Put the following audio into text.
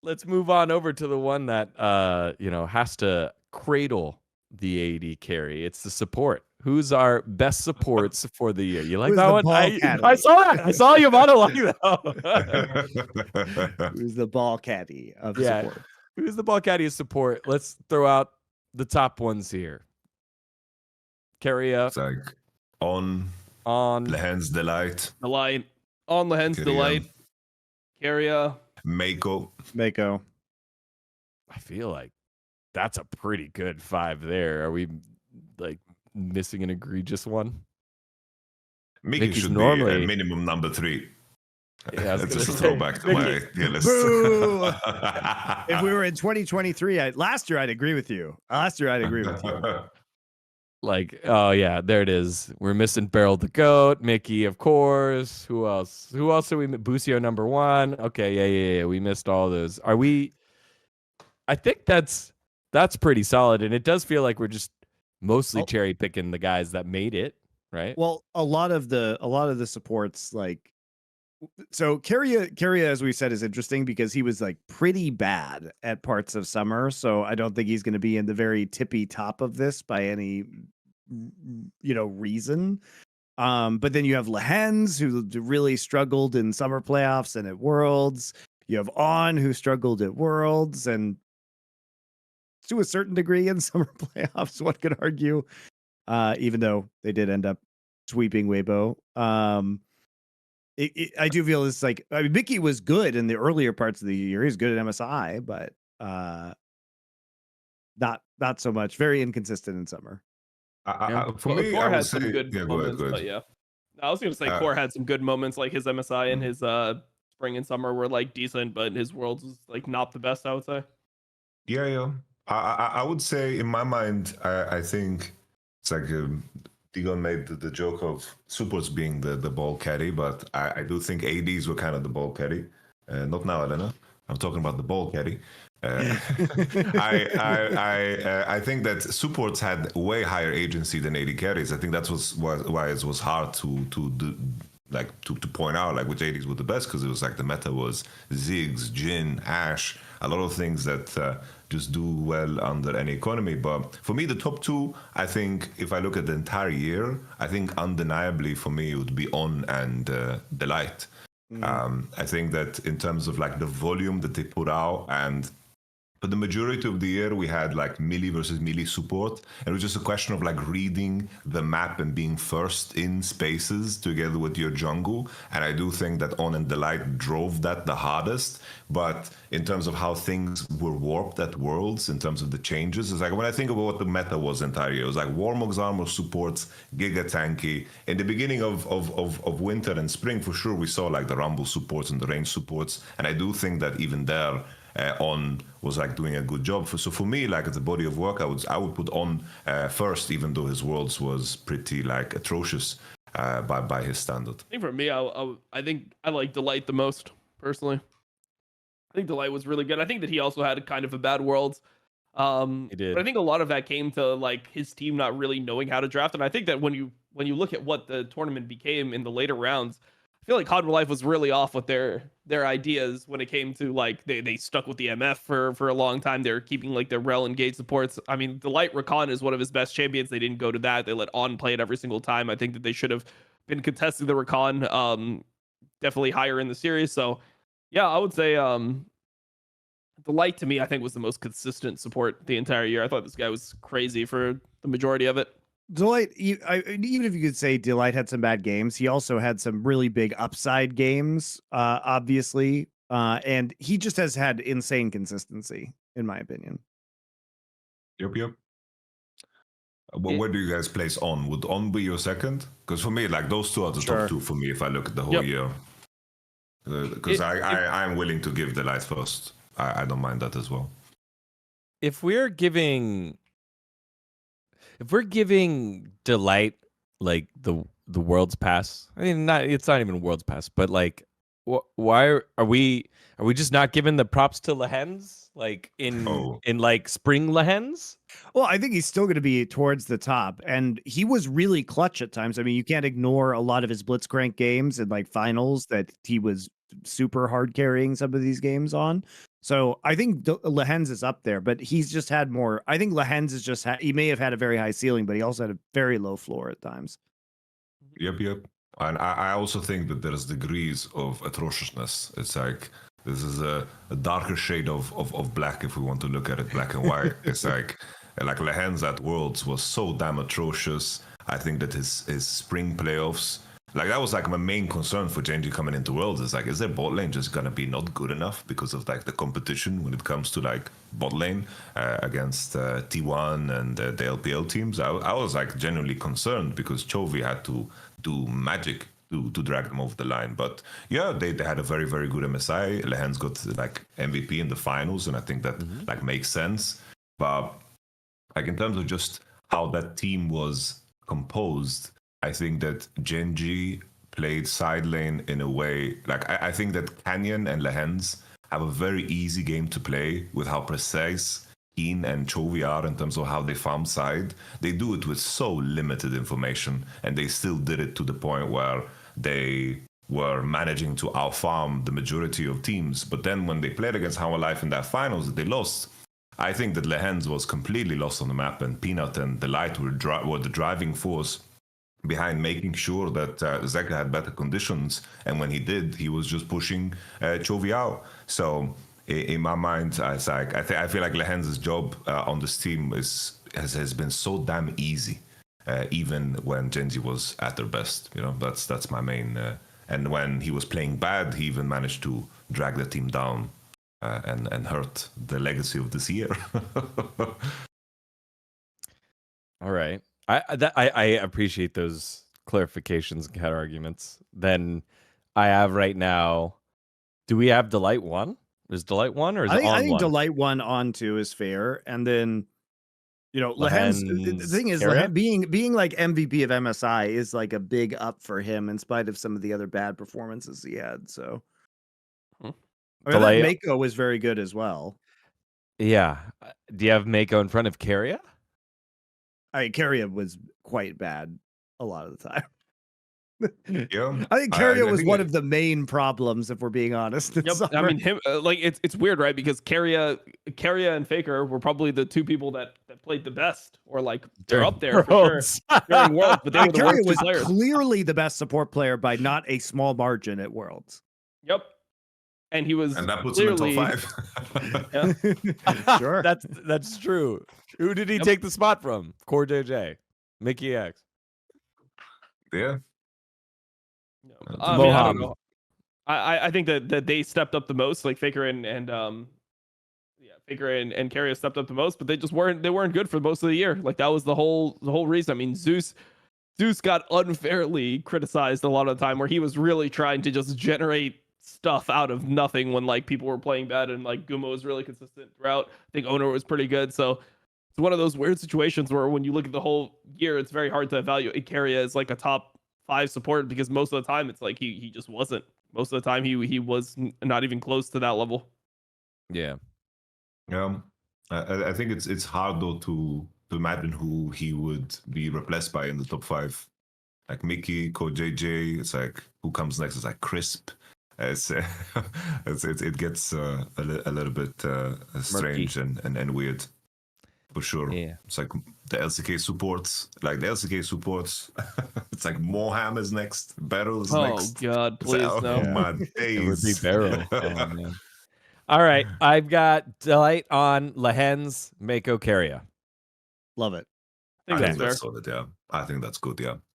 let's move on over to the one that has to cradle the AD carry. It's the support. Who's our best supports for the year? You like Who's that the one? ball I caddy? saw that. I saw you monologue that. Who's the ball caddy of support? Who's the ball caddy of support? Let's throw out the top ones here. Keria. It's like on Lehen's Delight. Delight. On Lehen's Delight. Keria. Mako. I feel like that's a pretty good 5 there. Are we like missing an egregious one? Mickey should normally be minimum number 3. Yeah, that's just a throwback to my tier list. If we were in 2023, last year I'd agree with you. Like, oh yeah, there it is. We're missing Beryl the Goat, Mickey, of course. Who else? Who else are we? Busio number 1. Okay, yeah. We missed all those. Are we? I think that's pretty solid, and it does feel like we're just mostly cherry picking the guys that made it, right? Well, a lot of the supports, like, so Keria, as we said, is interesting because he was like pretty bad at parts of summer. So I don't think he's going to be in the very tippy top of this by any, reason. But then you have Lehens, who really struggled in summer playoffs and at Worlds. You have On, who struggled at Worlds and to a certain degree in summer playoffs, one could argue, even though they did end up sweeping Weibo. I do feel it's like, I mean, Mickey was good in the earlier parts of the year. He's good at MSI, but not so much. Very inconsistent in summer. For me, Core I had would some say, good moments, go ahead. but yeah. I was going to say Core had some good moments, like his MSI and his spring and summer were like decent, but his Worlds was like not the best, I would say. Yeah. I would say in my mind, I think it's like Digon made the joke of supports being the ball caddy, but I do think ADs were kind of the ball caddy. Not now, Elena. I'm talking about the ball caddy. I think that supports had way higher agency than AD carries. I think that was why it was hard to point out like which ADs were the best, because it was like the meta was Ziggs, Jhin, Ashe, a lot of things that just do well under any economy. But for me, the top 2, I think if I look at the entire year, I think undeniably for me it would be On and Delight. I think that in terms of like the volume that they put out, and for the majority of the year we had like melee versus melee support, and it was just a question of like reading the map and being first in spaces together with your jungle. And I do think that On and Delight drove that the hardest. But in terms of how things were warped at Worlds, in terms of the changes, it's like when I think about what the meta was entire year, it was like Warmog's armor supports, Giga Tanky. In the beginning of winter and spring, for sure, we saw like the Rumble supports and the range supports. And I do think that even there, On was like doing a good job. So for me, like as a body of work, I would put On first, even though his Worlds was pretty like atrocious by his standard. I think for me, I think I like Delight the most personally. I think Delight was really good. I think that he also had kind of a bad Worlds. He did. But I think a lot of that came to like his team not really knowing how to draft. And I think that when you look at what the tournament became in the later rounds, I feel like Hard Life was really off with their ideas when it came to like they stuck with the MF for a long time. They're keeping like their rel engaged supports. I mean, Delight Rakan is one of his best champions. They didn't go to that. They let On play it every single time. I think that they should have been contesting the Rakan definitely higher in the series. So yeah, I would say Delight to me, I think, was the most consistent support the entire year. I thought this guy was crazy for the majority of it. Delight, even if you could say Delight had some bad games, he also had some really big upside games, obviously. And he just has had insane consistency, in my opinion. Yep. Where do you guys place On? Would On be your second? Because for me, like those 2 are the top 2 for me if I look at the whole year. Because I'm willing to give Delight first. I don't mind that as well. If we're giving Delight like the World's Pass, I mean, it's not even World's Pass, but like, why are we just not giving the props to Lehens like in like spring Lehens? Well, I think he's still going to be towards the top, and he was really clutch at times. I mean, you can't ignore a lot of his Blitzcrank games and like finals that he was super hard carrying some of these games on. So I think Lehens is up there, but he's just had more. I think Lehens is just he may have had a very high ceiling, but he also had a very low floor at times. Yep. And I also think that there's degrees of atrociousness. It's like this is a darker shade of black if we want to look at it black and white. It's like Lehens at Worlds was so damn atrocious. I think that his spring playoffs, like that was like my main concern for Genji coming into Worlds. Is like, is their bot lane just gonna be not good enough because of like the competition when it comes to like bot lane against T1 and the LPL teams? I was like genuinely concerned because Chovy had to do magic to drag them over the line. But yeah, they had a very, very good MSI. Lehens got like MVP in the finals, and I think that like makes sense. But like in terms of just how that team was composed, I think that Genji played side lane in a way, like I think that Canyon and Lehens have a very easy game to play with how precise Keen and Chovy are in terms of how they farm side. They do it with so limited information, and they still did it to the point where they were managing to out-farm the majority of teams. But then when they played against How Life in that finals that they lost, I think that Lehens was completely lost on the map, and Peanut and the Light were the driving force behind making sure that Zeka had better conditions. And when he did, he was just pushing Chovy out. So in my mind, I feel like Lehens' job on this team has been so damn easy, even when Genji was at their best. You know, that's my main. And when he was playing bad, he even managed to drag the team down and hurt the legacy of this year. All right. I appreciate those clarifications and counter arguments. Then I have right now. Do we have Delight 1? Is Delight 1 or is it on I think 1? Delight 1 on 2 is fair, and then Lehens. The thing is, Area? being like MVP of MSI is like a big up for him in spite of some of the other bad performances he had. So, I mean, Mako was very good as well. Yeah. Do you have Mako in front of Keria? I mean, Keria was quite bad a lot of the time. Yeah, I think Keria was one of the main problems, if we're being honest. Yep. I mean, him like it's weird, right? Because Keria and Faker were probably the two people that played the best, or like they're up there for sure during Worlds. But they were the Keria worst was players. Clearly the best support player by not a small margin at Worlds. Yep. And he was, and that puts clearly, him in top 5. Yeah. Sure, that's true. Who did he take the spot from? Core JJ, Mickey X. Yeah. I mean, I don't know. I think that they stepped up the most, like Faker and Faker and Keria stepped up the most, but they weren't good for most of the year. Like that was the whole reason. I mean, Zeus got unfairly criticized a lot of the time, where he was really trying to just generate stuff out of nothing when like people were playing bad, and like Gumo was really consistent throughout. I think Owner was pretty good, so it's one of those weird situations where when you look at the whole year, it's very hard to evaluate Keria as like a top 5 support, because most of the time it's like he just wasn't. Most of the time he was not even close to that level. Yeah. I think it's hard though to imagine who he would be replaced by in the top 5. Like Mickey, Code JJ. It's like who comes next? It's like Crisp. It gets a little bit strange and weird. For sure. Yeah. It's like the LCK supports. It's like Moham is next. Battle is next. Oh God, please no. My days. It would be Barrow. Oh, man. All right. I've got Delight on Lehens, Mako, Keria. Love it. I think that's solid, yeah. I think that's good, yeah.